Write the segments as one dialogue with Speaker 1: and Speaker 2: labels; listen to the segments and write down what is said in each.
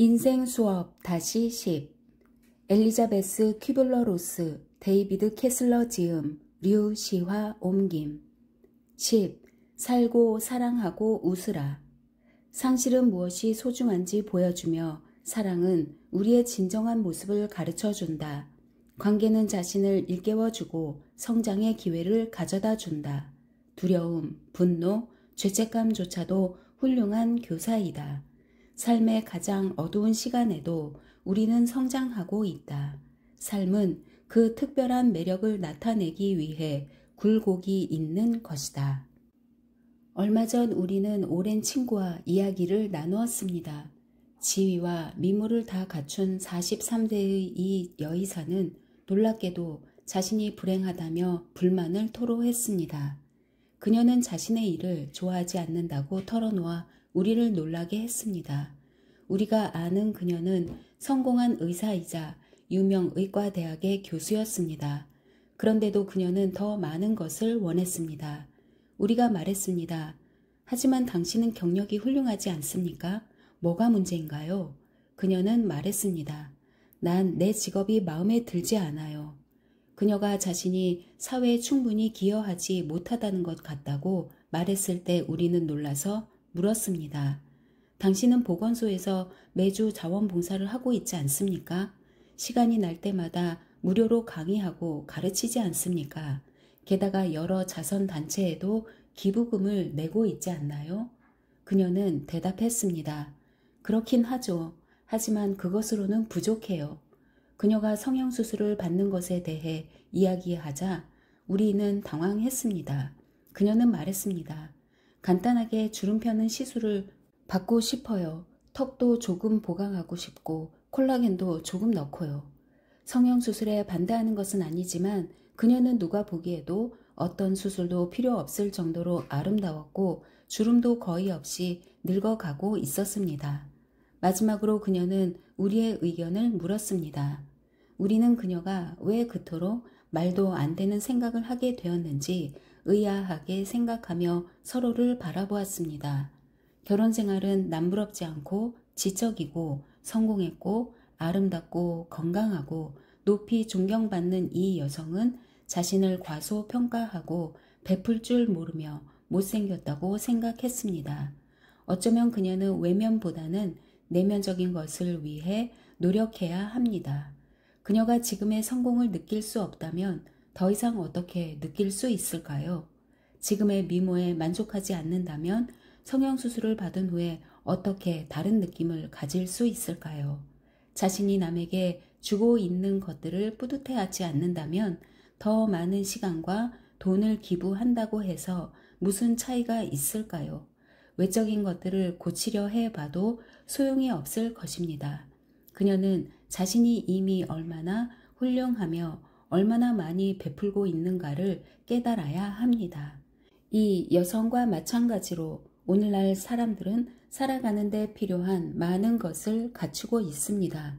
Speaker 1: 인생 수업 다시 10. 엘리자베스 퀴블러-로스, 데이비드 캐슬러 지음, 류 시화 옮김. 10. 살고 사랑하고 웃으라. 상실은 무엇이 소중한지 보여주며 사랑은 우리의 진정한 모습을 가르쳐준다. 관계는 자신을 일깨워주고 성장의 기회를 가져다 준다. 두려움, 분노, 죄책감조차도 훌륭한 교사이다. 삶의 가장 어두운 시간에도 우리는 성장하고 있다. 삶은 그 특별한 매력을 나타내기 위해 굴곡이 있는 것이다. 얼마 전 우리는 오랜 친구와 이야기를 나누었습니다. 지위와 미모를 다 갖춘 43세의 이 여의사는 놀랍게도 자신이 불행하다며 불만을 토로했습니다. 그녀는 자신의 일을 좋아하지 않는다고 털어놓아 우리를 놀라게 했습니다. 우리가 아는 그녀는 성공한 의사이자 유명 의과대학의 교수였습니다. 그런데도 그녀는 더 많은 것을 원했습니다. 우리가 말했습니다. 하지만 당신은 경력이 훌륭하지 않습니까? 뭐가 문제인가요? 그녀는 말했습니다. 난 내 직업이 마음에 들지 않아요. 그녀가 자신이 사회에 충분히 기여하지 못하다는 것 같다고 말했을 때 우리는 놀라서 물었습니다. 당신은 보건소에서 매주 자원봉사를 하고 있지 않습니까? 시간이 날 때마다 무료로 강의하고 가르치지 않습니까? 게다가 여러 자선단체에도 기부금을 내고 있지 않나요? 그녀는 대답했습니다. 그렇긴 하죠. 하지만 그것으로는 부족해요. 그녀가 성형수술을 받는 것에 대해 이야기하자 우리는 당황했습니다. 그녀는 말했습니다. 간단하게 주름 펴는 시술을 받고 싶어요. 턱도 조금 보강하고 싶고 콜라겐도 조금 넣고요. 성형수술에 반대하는 것은 아니지만 그녀는 누가 보기에도 어떤 수술도 필요 없을 정도로 아름다웠고 주름도 거의 없이 늙어가고 있었습니다. 마지막으로 그녀는 우리의 의견을 물었습니다. 우리는 그녀가 왜 그토록 말도 안 되는 생각을 하게 되었는지 의아하게 생각하며 서로를 바라보았습니다. 결혼 생활은 남부럽지 않고 지적이고 성공했고 아름답고 건강하고 높이 존경받는 이 여성은 자신을 과소평가하고 베풀 줄 모르며 못생겼다고 생각했습니다. 어쩌면 그녀는 외면보다는 내면적인 것을 위해 노력해야 합니다. 그녀가 지금의 성공을 느낄 수 없다면 더 이상 어떻게 느낄 수 있을까요? 지금의 미모에 만족하지 않는다면 성형수술을 받은 후에 어떻게 다른 느낌을 가질 수 있을까요? 자신이 남에게 주고 있는 것들을 뿌듯해하지 않는다면 더 많은 시간과 돈을 기부한다고 해서 무슨 차이가 있을까요? 외적인 것들을 고치려 해봐도 소용이 없을 것입니다. 그녀는 자신이 이미 얼마나 훌륭하며 얼마나 많이 베풀고 있는가를 깨달아야 합니다. 이 여성과 마찬가지로 오늘날 사람들은 살아가는 데 필요한 많은 것을 갖추고 있습니다.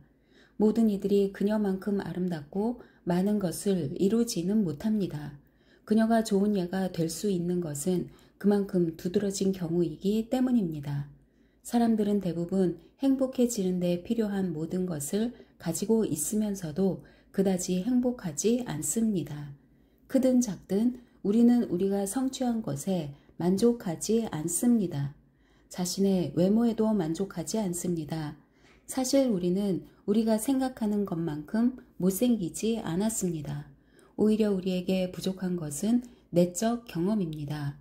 Speaker 1: 모든 이들이 그녀만큼 아름답고 많은 것을 이루지는 못합니다. 그녀가 좋은 예가 될 수 있는 것은 그만큼 두드러진 경우이기 때문입니다. 사람들은 대부분 행복해지는 데 필요한 모든 것을 가지고 있으면서도 그다지 행복하지 않습니다. 크든 작든 우리는 우리가 성취한 것에 만족하지 않습니다. 자신의 외모에도 만족하지 않습니다. 사실 우리는 우리가 생각하는 것만큼 못생기지 않았습니다. 오히려 우리에게 부족한 것은 내적 경험입니다.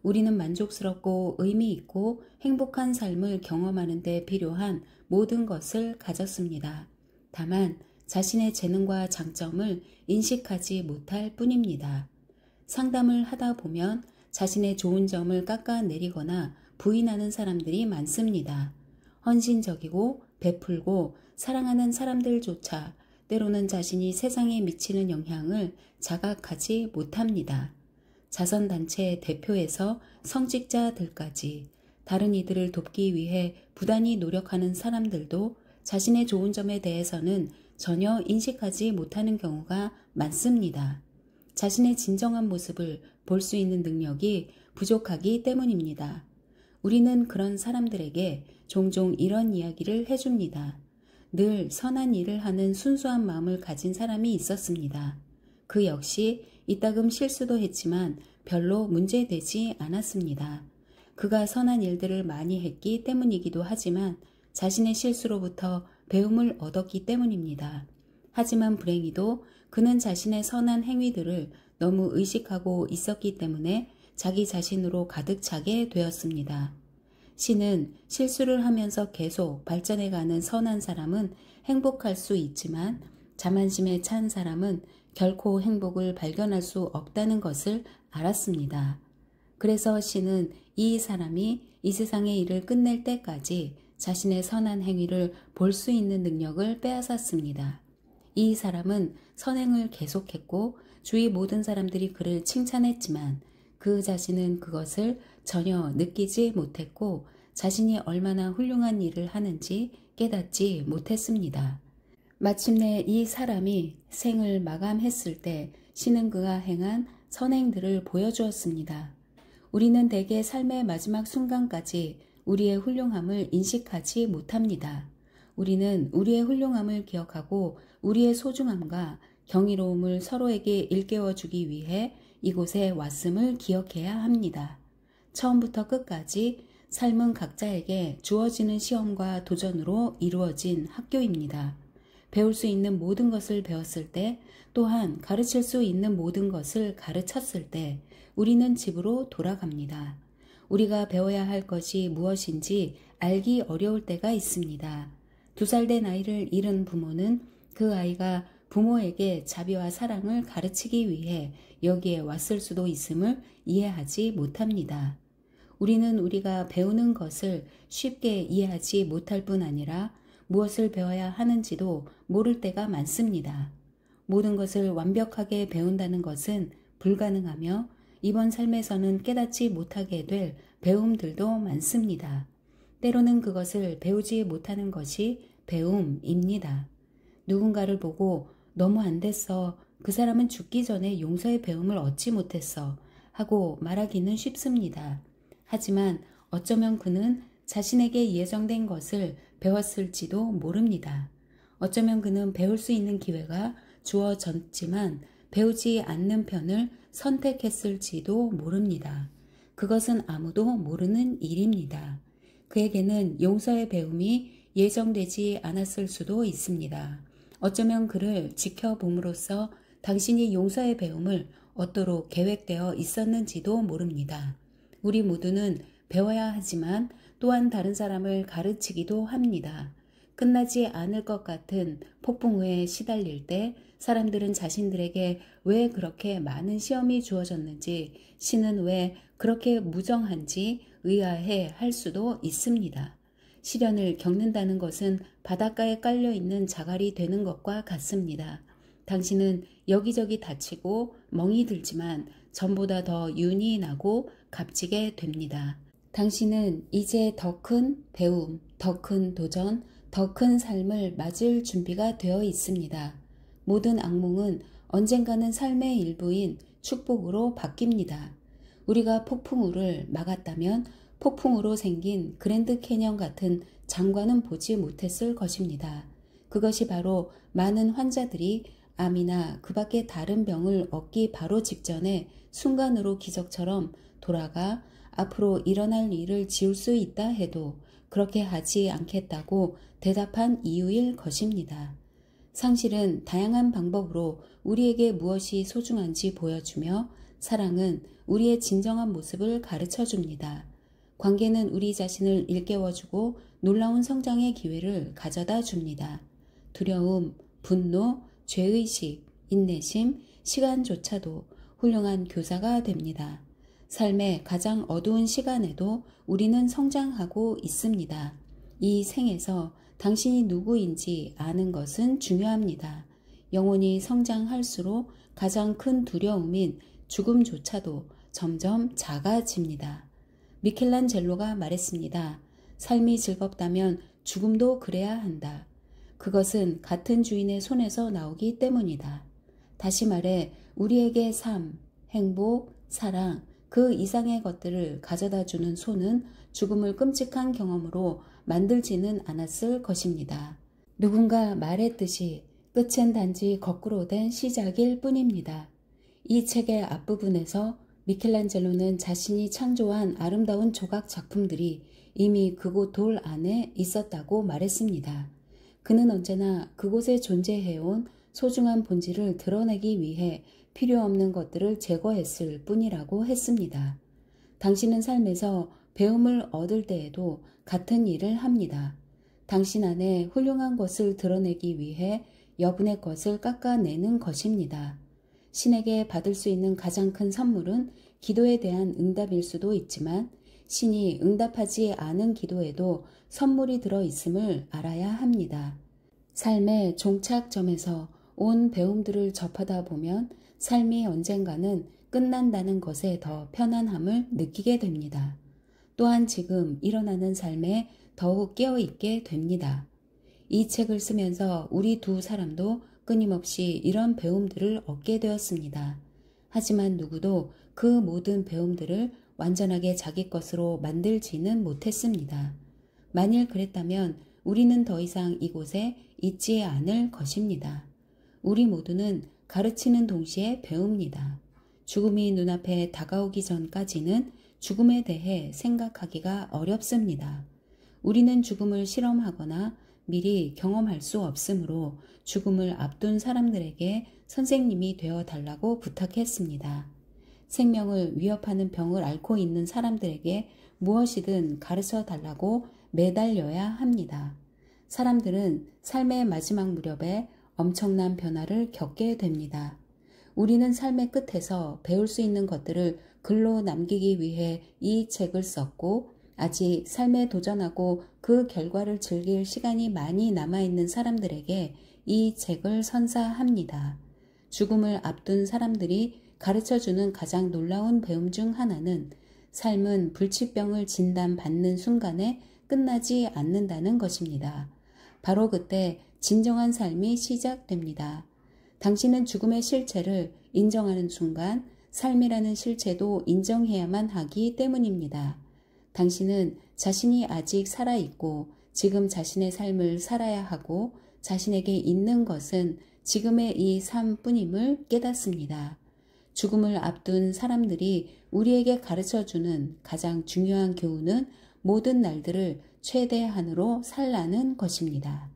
Speaker 1: 우리는 만족스럽고 의미 있고 행복한 삶을 경험하는 데 필요한 모든 것을 가졌습니다. 다만 자신의 재능과 장점을 인식하지 못할 뿐입니다. 상담을 하다 보면 자신의 좋은 점을 깎아내리거나 부인하는 사람들이 많습니다. 헌신적이고 베풀고 사랑하는 사람들조차 때로는 자신이 세상에 미치는 영향을 자각하지 못합니다. 자선단체 대표에서 성직자들까지 다른 이들을 돕기 위해 부단히 노력하는 사람들도 자신의 좋은 점에 대해서는 전혀 인식하지 못하는 경우가 많습니다. 자신의 진정한 모습을 볼 수 있는 능력이 부족하기 때문입니다. 우리는 그런 사람들에게 종종 이런 이야기를 해줍니다. 늘 선한 일을 하는 순수한 마음을 가진 사람이 있었습니다. 그 역시 이따금 실수도 했지만 별로 문제되지 않았습니다. 그가 선한 일들을 많이 했기 때문이기도 하지만 자신의 실수로부터 배움을 얻었기 때문입니다. 하지만 불행히도 그는 자신의 선한 행위들을 너무 의식하고 있었기 때문에 자기 자신으로 가득 차게 되었습니다. 시는 실수를 하면서 계속 발전해가는 선한 사람은 행복할 수 있지만 자만심에 찬 사람은 결코 행복을 발견할 수 없다는 것을 알았습니다. 그래서 시는 이 사람이 이 세상의 일을 끝낼 때까지 자신의 선한 행위를 볼 수 있는 능력을 빼앗았습니다. 이 사람은 선행을 계속했고 주위 모든 사람들이 그를 칭찬했지만 그 자신은 그것을 전혀 느끼지 못했고 자신이 얼마나 훌륭한 일을 하는지 깨닫지 못했습니다. 마침내 이 사람이 생을 마감했을 때 시는 그가 행한 선행들을 보여주었습니다. 우리는 대개 삶의 마지막 순간까지 우리의 훌륭함을 인식하지 못합니다. 우리는 우리의 훌륭함을 기억하고 우리의 소중함과 경이로움을 서로에게 일깨워주기 위해 이곳에 왔음을 기억해야 합니다. 처음부터 끝까지 삶은 각자에게 주어지는 시험과 도전으로 이루어진 학교입니다. 배울 수 있는 모든 것을 배웠을 때, 또한 가르칠 수 있는 모든 것을 가르쳤을 때 우리는 집으로 돌아갑니다. 우리가 배워야 할 것이 무엇인지 알기 어려울 때가 있습니다. 2살 된 아이를 잃은 부모는 그 아이가 부모에게 자비와 사랑을 가르치기 위해 여기에 왔을 수도 있음을 이해하지 못합니다. 우리는 우리가 배우는 것을 쉽게 이해하지 못할 뿐 아니라 무엇을 배워야 하는지도 모를 때가 많습니다. 모든 것을 완벽하게 배운다는 것은 불가능하며 이번 삶에서는 깨닫지 못하게 될 배움들도 많습니다. 때로는 그것을 배우지 못하는 것이 배움입니다. 누군가를 보고 너무 안 됐어, 그 사람은 죽기 전에 용서의 배움을 얻지 못했어 하고 말하기는 쉽습니다. 하지만 어쩌면 그는 자신에게 예정된 것을 배웠을지도 모릅니다. 어쩌면 그는 배울 수 있는 기회가 주어졌지만 배우지 않는 편을 선택했을지도 모릅니다. 그것은 아무도 모르는 일입니다. 그에게는 용서의 배움이 예정되지 않았을 수도 있습니다. 어쩌면 그를 지켜봄으로써 당신이 용서의 배움을 얻도록 계획되어 있었는지도 모릅니다. 우리 모두는 배워야 하지만 또한 다른 사람을 가르치기도 합니다. 끝나지 않을 것 같은 폭풍우에 시달릴 때 사람들은 자신들에게 왜 그렇게 많은 시험이 주어졌는지, 신은 왜 그렇게 무정한지 의아해 할 수도 있습니다. 시련을 겪는다는 것은 바닷가에 깔려있는 자갈이 되는 것과 같습니다. 당신은 여기저기 다치고 멍이 들지만 전보다 더 윤이 나고 값지게 됩니다. 당신은 이제 더 큰 배움, 더 큰 도전, 더 큰 삶을 맞을 준비가 되어 있습니다. 모든 악몽은 언젠가는 삶의 일부인 축복으로 바뀝니다. 우리가 폭풍우를 막았다면 폭풍으로 생긴 그랜드 캐년 같은 장관은 보지 못했을 것입니다. 그것이 바로 많은 환자들이 암이나 그 밖의 다른 병을 얻기 바로 직전에 순간으로 기적처럼 돌아가 앞으로 일어날 일을 지울 수 있다 해도 그렇게 하지 않겠다고 대답한 이유일 것입니다. 상실은 다양한 방법으로 우리에게 무엇이 소중한지 보여주며 사랑은 우리의 진정한 모습을 가르쳐 줍니다. 관계는 우리 자신을 일깨워주고 놀라운 성장의 기회를 가져다 줍니다. 두려움, 분노, 죄의식, 인내심, 시간조차도 훌륭한 교사가 됩니다. 삶의 가장 어두운 시간에도 우리는 성장하고 있습니다. 이 생에서 당신이 누구인지 아는 것은 중요합니다. 영혼이 성장할수록 가장 큰 두려움인 죽음조차도 점점 작아집니다. 미켈란젤로가 말했습니다. 삶이 즐겁다면 죽음도 그래야 한다. 그것은 같은 주인의 손에서 나오기 때문이다. 다시 말해 우리에게 삶, 행복, 사랑, 그 이상의 것들을 가져다 주는 손은 죽음을 끔찍한 경험으로 만들지는 않았을 것입니다. 누군가 말했듯이 끝은 단지 거꾸로 된 시작일 뿐입니다. 이 책의 앞부분에서 미켈란젤로는 자신이 창조한 아름다운 조각 작품들이 이미 그곳 돌 안에 있었다고 말했습니다. 그는 언제나 그곳에 존재해온 소중한 본질을 드러내기 위해 필요 없는 것들을 제거했을 뿐이라고 했습니다. 당신은 삶에서 배움을 얻을 때에도 같은 일을 합니다. 당신 안에 훌륭한 것을 드러내기 위해 여분의 것을 깎아내는 것입니다. 신에게 받을 수 있는 가장 큰 선물은 기도에 대한 응답일 수도 있지만 신이 응답하지 않은 기도에도 선물이 들어있음을 알아야 합니다. 삶의 종착점에서 온 배움들을 접하다 보면 삶이 언젠가는 끝난다는 것에 더 편안함을 느끼게 됩니다. 또한 지금 일어나는 삶에 더욱 깨어있게 됩니다. 이 책을 쓰면서 우리 두 사람도 끊임없이 이런 배움들을 얻게 되었습니다. 하지만 누구도 그 모든 배움들을 완전하게 자기 것으로 만들지는 못했습니다. 만일 그랬다면 우리는 더 이상 이곳에 있지 않을 것입니다. 우리 모두는 가르치는 동시에 배웁니다. 죽음이 눈앞에 다가오기 전까지는 죽음에 대해 생각하기가 어렵습니다. 우리는 죽음을 실험하거나 미리 경험할 수 없으므로 죽음을 앞둔 사람들에게 선생님이 되어 달라고 부탁했습니다. 생명을 위협하는 병을 앓고 있는 사람들에게 무엇이든 가르쳐 달라고 매달려야 합니다. 사람들은 삶의 마지막 무렵에 엄청난 변화를 겪게 됩니다. 우리는 삶의 끝에서 배울 수 있는 것들을 글로 남기기 위해 이 책을 썼고 아직 삶에 도전하고 그 결과를 즐길 시간이 많이 남아있는 사람들에게 이 책을 선사합니다. 죽음을 앞둔 사람들이 가르쳐주는 가장 놀라운 배움 중 하나는 삶은 불치병을 진단받는 순간에 끝나지 않는다는 것입니다. 바로 그때 진정한 삶이 시작됩니다. 당신은 죽음의 실체를 인정하는 순간 삶이라는 실체도 인정해야만 하기 때문입니다. 당신은 자신이 아직 살아있고 지금 자신의 삶을 살아야 하고 자신에게 있는 것은 지금의 이 삶뿐임을 깨닫습니다. 죽음을 앞둔 사람들이 우리에게 가르쳐주는 가장 중요한 교훈은 모든 날들을 최대한으로 살라는 것입니다.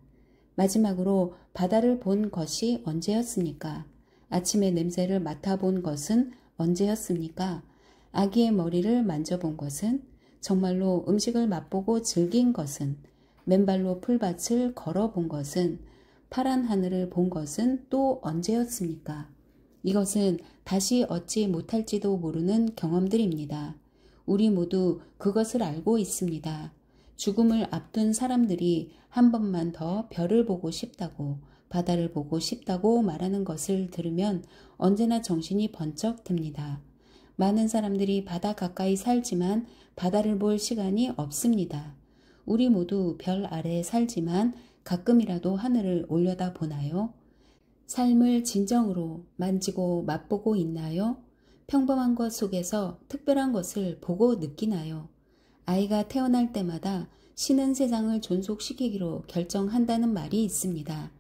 Speaker 1: 마지막으로 바다를 본 것이 언제였습니까? 아침의 냄새를 맡아본 것은 언제였습니까? 아기의 머리를 만져본 것은? 정말로 음식을 맛보고 즐긴 것은? 맨발로 풀밭을 걸어본 것은? 파란 하늘을 본 것은 또 언제였습니까? 이것은 다시 얻지 못할지도 모르는 경험들입니다. 우리 모두 그것을 알고 있습니다. 죽음을 앞둔 사람들이 한 번만 더 별을 보고 싶다고, 바다를 보고 싶다고 말하는 것을 들으면 언제나 정신이 번쩍 듭니다. 많은 사람들이 바다 가까이 살지만 바다를 볼 시간이 없습니다. 우리 모두 별 아래에 살지만 가끔이라도 하늘을 올려다 보나요? 삶을 진정으로 만지고 맛보고 있나요? 평범한 것 속에서 특별한 것을 보고 느끼나요? 아이가 태어날 때마다 신은 세상을 존속시키기로 결정한다는 말이 있습니다.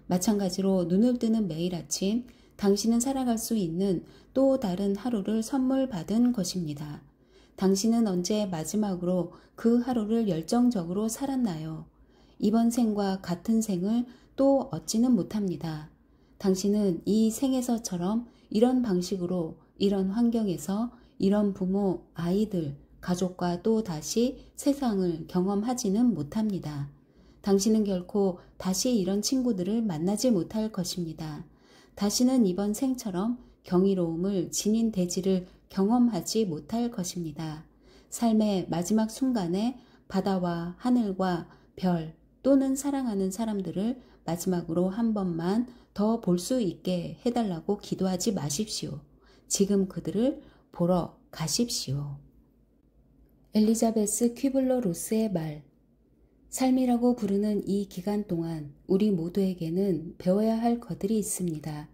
Speaker 1: 마찬가지로 눈을 뜨는 매일 아침 당신은 살아갈 수 있는 또 다른 하루를 선물 받은 것입니다. 당신은 언제 마지막으로 그 하루를 열정적으로 살았나요? 이번 생과 같은 생을 또 얻지는 못합니다. 당신은 이 생에서처럼 이런 방식으로 이런 환경에서 이런 부모, 아이들, 가족과 또 다시 세상을 경험하지는 못합니다. 당신은 결코 다시 이런 친구들을 만나지 못할 것입니다. 다시는 이번 생처럼 경이로움을 지닌 대지를 경험하지 못할 것입니다. 삶의 마지막 순간에 바다와 하늘과 별 또는 사랑하는 사람들을 마지막으로 한 번만 더 볼 수 있게 해달라고 기도하지 마십시오. 지금 그들을 보러 가십시오. 엘리자베스 퀴블러 로스의 말. 삶이라고 부르는 이 기간 동안 우리 모두에게는 배워야 할 것들이 있습니다.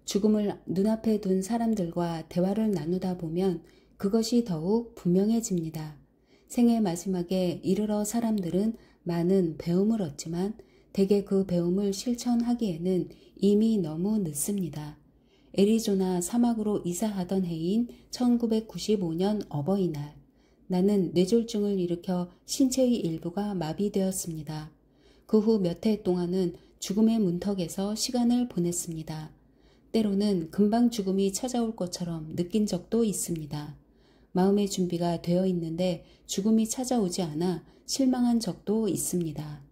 Speaker 1: 죽음을 눈앞에 둔 사람들과 대화를 나누다 보면 그것이 더욱 분명해집니다. 생의 마지막에 이르러 사람들은 많은 배움을 얻지만 대개 그 배움을 실천하기에는 이미 너무 늦습니다. 애리조나 사막으로 이사하던 해인 1995년 어버이날, 나는 뇌졸중을 일으켜 신체의 일부가 마비되었습니다. 그 후 몇 해 동안은 죽음의 문턱에서 시간을 보냈습니다. 때로는 금방 죽음이 찾아올 것처럼 느낀 적도 있습니다. 마음의 준비가 되어 있는데 죽음이 찾아오지 않아 실망한 적도 있습니다.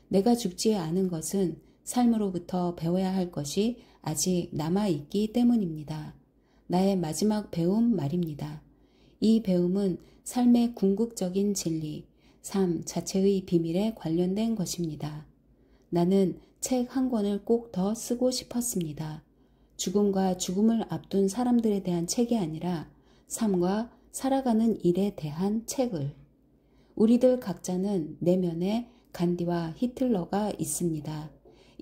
Speaker 1: 내가 죽지 않은 것은 삶으로부터 배워야 할 것이 아직 남아있기 때문입니다. 나의 마지막 배움 말입니다. 이 배움은 삶의 궁극적인 진리, 삶 자체의 비밀에 관련된 것입니다. 나는 책 한 권을 꼭 더 쓰고 싶었습니다. 죽음과 죽음을 앞둔 사람들에 대한 책이 아니라 삶과 살아가는 일에 대한 책을. 우리들 각자는 내면에 간디와 히틀러가 있습니다.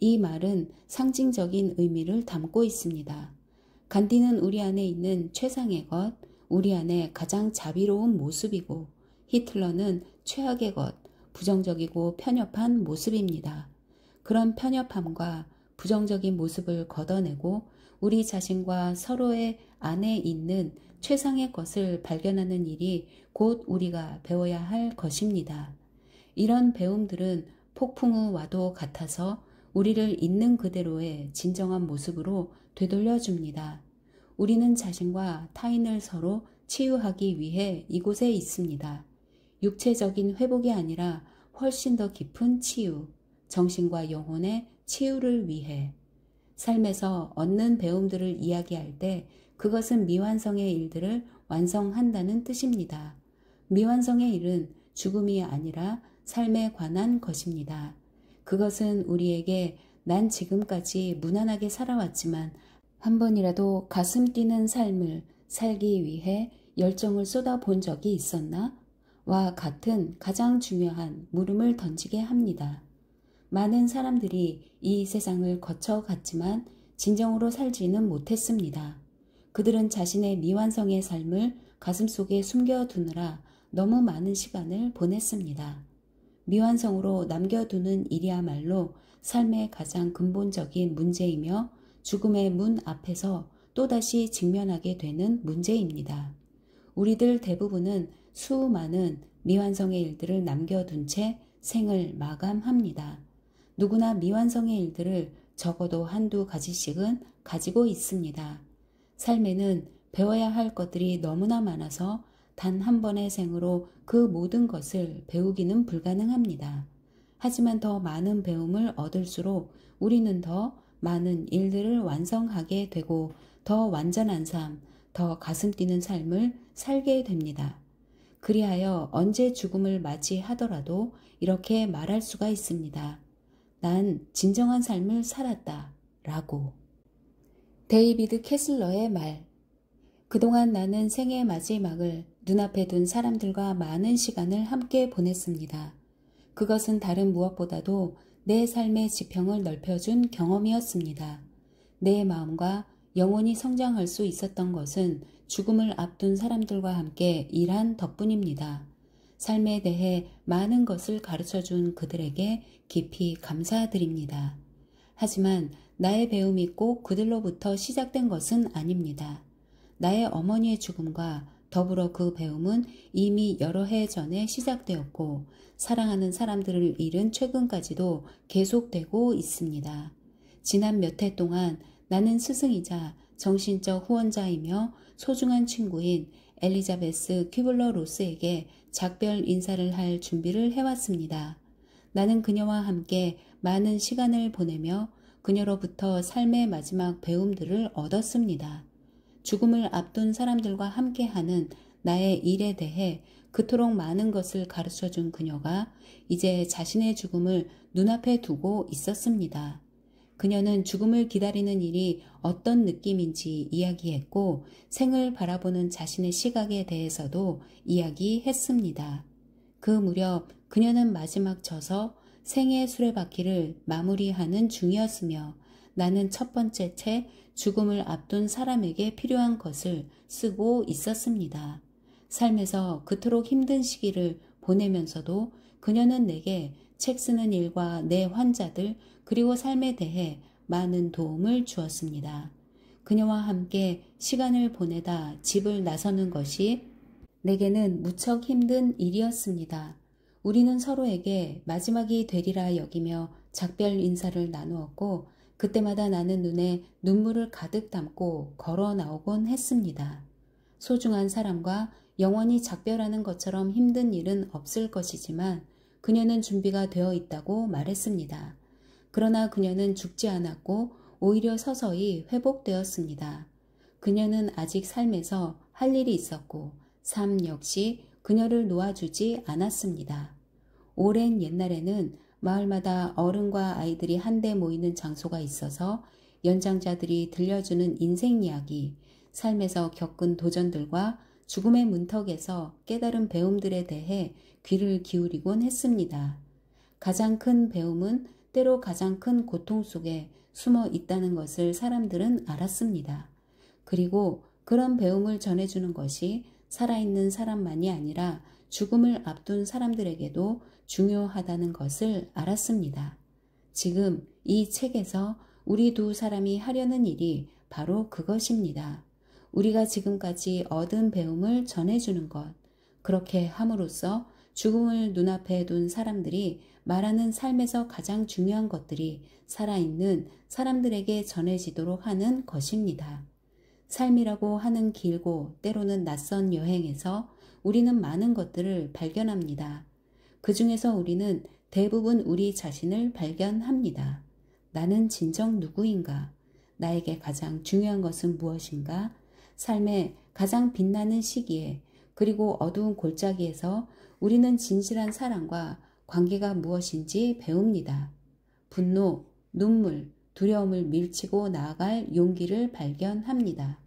Speaker 1: 이 말은 상징적인 의미를 담고 있습니다. 간디는 우리 안에 있는 최상의 것, 우리 안에 가장 자비로운 모습이고 히틀러는 최악의 것, 부정적이고 편협한 모습입니다. 그런 편협함과 부정적인 모습을 걷어내고 우리 자신과 서로의 안에 있는 최상의 것을 발견하는 일이 곧 우리가 배워야 할 것입니다. 이런 배움들은 폭풍우와도 같아서 우리를 있는 그대로의 진정한 모습으로 되돌려줍니다. 우리는 자신과 타인을 서로 치유하기 위해 이곳에 있습니다. 육체적인 회복이 아니라 훨씬 더 깊은 치유, 정신과 영혼의 치유를 위해. 삶에서 얻는 배움들을 이야기할 때 그것은 미완성의 일들을 완성한다는 뜻입니다. 미완성의 일은 죽음이 아니라 삶에 관한 것입니다. 그것은 우리에게 난 지금까지 무난하게 살아왔지만 한 번이라도 가슴 뛰는 삶을 살기 위해 열정을 쏟아본 적이 있었나? 와 같은 가장 중요한 물음을 던지게 합니다. 많은 사람들이 이 세상을 거쳐갔지만 진정으로 살지는 못했습니다. 그들은 자신의 미완성의 삶을 가슴속에 숨겨두느라 너무 많은 시간을 보냈습니다. 미완성으로 남겨두는 일이야말로 삶의 가장 근본적인 문제이며 죽음의 문 앞에서 또다시 직면하게 되는 문제입니다. 우리들 대부분은 수많은 미완성의 일들을 남겨둔 채 생을 마감합니다. 누구나 미완성의 일들을 적어도 한두 가지씩은 가지고 있습니다. 삶에는 배워야 할 것들이 너무나 많아서 단 한 번의 생으로 그 모든 것을 배우기는 불가능합니다. 하지만 더 많은 배움을 얻을수록 우리는 더 많은 일들을 완성하게 되고 더 완전한 삶, 더 가슴 뛰는 삶을 살게 됩니다. 그리하여 언제 죽음을 맞이하더라도 이렇게 말할 수가 있습니다. 난 진정한 삶을 살았다. 라고. 데이비드 캐슬러의 말. 그동안 나는 생의 마지막을 눈앞에 둔 사람들과 많은 시간을 함께 보냈습니다. 그것은 다른 무엇보다도 내 삶의 지평을 넓혀준 경험이었습니다. 내 마음과 영혼이 성장할 수 있었던 것은 죽음을 앞둔 사람들과 함께 일한 덕분입니다. 삶에 대해 많은 것을 가르쳐준 그들에게 깊이 감사드립니다. 하지만 나의 배움이 꼭 그들로부터 시작된 것은 아닙니다. 나의 어머니의 죽음과 더불어 그 배움은 이미 여러 해 전에 시작되었고 사랑하는 사람들을 잃은 최근까지도 계속되고 있습니다. 지난 몇 해 동안 나는 스승이자 정신적 후원자이며 소중한 친구인 엘리자베스 큐블러 로스에게 작별 인사를 할 준비를 해왔습니다. 나는 그녀와 함께 많은 시간을 보내며 그녀로부터 삶의 마지막 배움들을 얻었습니다. 죽음을 앞둔 사람들과 함께하는 나의 일에 대해 그토록 많은 것을 가르쳐준 그녀가 이제 자신의 죽음을 눈앞에 두고 있었습니다. 그녀는 죽음을 기다리는 일이 어떤 느낌인지 이야기했고 생을 바라보는 자신의 시각에 대해서도 이야기했습니다. 그 무렵 그녀는 마지막 저서 생의 수레바퀴를 마무리하는 중이었으며 나는 첫 번째 채 죽음을 앞둔 사람에게 필요한 것을 쓰고 있었습니다. 삶에서 그토록 힘든 시기를 보내면서도 그녀는 내게 책 쓰는 일과 내 환자들 그리고 삶에 대해 많은 도움을 주었습니다. 그녀와 함께 시간을 보내다 집을 나서는 것이 내게는 무척 힘든 일이었습니다. 우리는 서로에게 마지막이 되리라 여기며 작별 인사를 나누었고 그때마다 나는 눈에 눈물을 가득 담고 걸어 나오곤 했습니다. 소중한 사람과 영원히 작별하는 것처럼 힘든 일은 없을 것이지만 그녀는 준비가 되어 있다고 말했습니다. 그러나 그녀는 죽지 않았고 오히려 서서히 회복되었습니다. 그녀는 아직 삶에서 할 일이 있었고 삶 역시 그녀를 놓아주지 않았습니다. 오랜 옛날에는 마을마다 어른과 아이들이 한데 모이는 장소가 있어서 연장자들이 들려주는 인생 이야기, 삶에서 겪은 도전들과 죽음의 문턱에서 깨달은 배움들에 대해 귀를 기울이곤 했습니다. 가장 큰 배움은 때로 가장 큰 고통 속에 숨어 있다는 것을 사람들은 알았습니다. 그리고 그런 배움을 전해주는 것이 살아있는 사람만이 아니라 죽음을 앞둔 사람들에게도 중요하다는 것을 알았습니다. 지금 이 책에서 우리 두 사람이 하려는 일이 바로 그것입니다. 우리가 지금까지 얻은 배움을 전해주는 것. 그렇게 함으로써 죽음을 눈앞에 둔 사람들이 말하는 삶에서 가장 중요한 것들이 살아있는 사람들에게 전해지도록 하는 것입니다. 삶이라고 하는 길고 때로는 낯선 여행에서 우리는 많은 것들을 발견합니다. 그 중에서 우리는 대부분 우리 자신을 발견합니다. 나는 진정 누구인가? 나에게 가장 중요한 것은 무엇인가? 삶의 가장 빛나는 시기에 그리고 어두운 골짜기에서 우리는 진실한 사랑과 관계가 무엇인지 배웁니다. 분노, 눈물, 두려움을 밀치고 나아갈 용기를 발견합니다.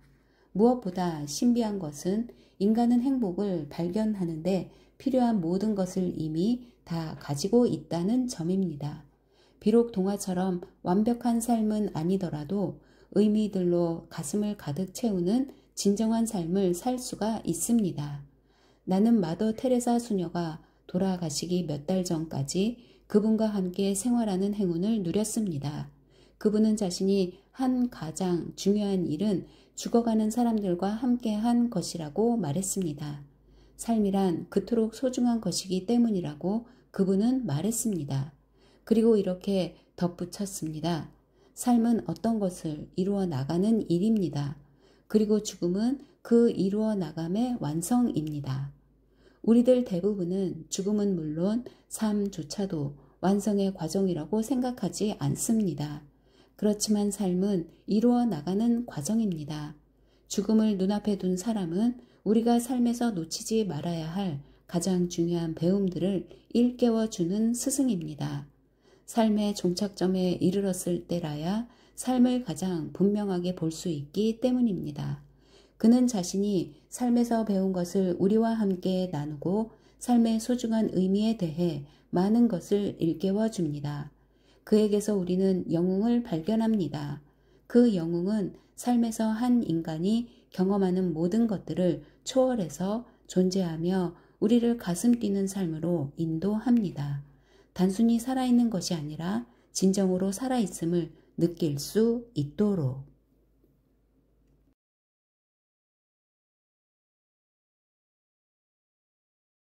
Speaker 1: 무엇보다 신비한 것은 인간은 행복을 발견하는데 필요한 모든 것을 이미 다 가지고 있다는 점입니다. 비록 동화처럼 완벽한 삶은 아니더라도 의미들로 가슴을 가득 채우는 진정한 삶을 살 수가 있습니다. 나는 마더 테레사 수녀가 돌아가시기 몇 달 전까지 그분과 함께 생활하는 행운을 누렸습니다. 그분은 자신이 한 가장 중요한 일은 죽어가는 사람들과 함께한 것이라고 말했습니다. 삶이란 그토록 소중한 것이기 때문이라고 그분은 말했습니다. 그리고 이렇게 덧붙였습니다. 삶은 어떤 것을 이루어 나가는 일입니다. 그리고 죽음은 그 이루어 나감의 완성입니다. 우리들 대부분은 죽음은 물론 삶조차도 완성의 과정이라고 생각하지 않습니다. 그렇지만 삶은 이루어 나가는 과정입니다. 죽음을 눈앞에 둔 사람은 우리가 삶에서 놓치지 말아야 할 가장 중요한 배움들을 일깨워주는 스승입니다. 삶의 종착점에 이르렀을 때라야 삶을 가장 분명하게 볼 수 있기 때문입니다. 그는 자신이 삶에서 배운 것을 우리와 함께 나누고 삶의 소중한 의미에 대해 많은 것을 일깨워 줍니다. 그에게서 우리는 영웅을 발견합니다. 그 영웅은 삶에서 한 인간이 경험하는 모든 것들을 초월해서 존재하며 우리를 가슴 뛰는 삶으로 인도합니다. 단순히 살아있는 것이 아니라 진정으로 살아있음을 느낄 수 있도록.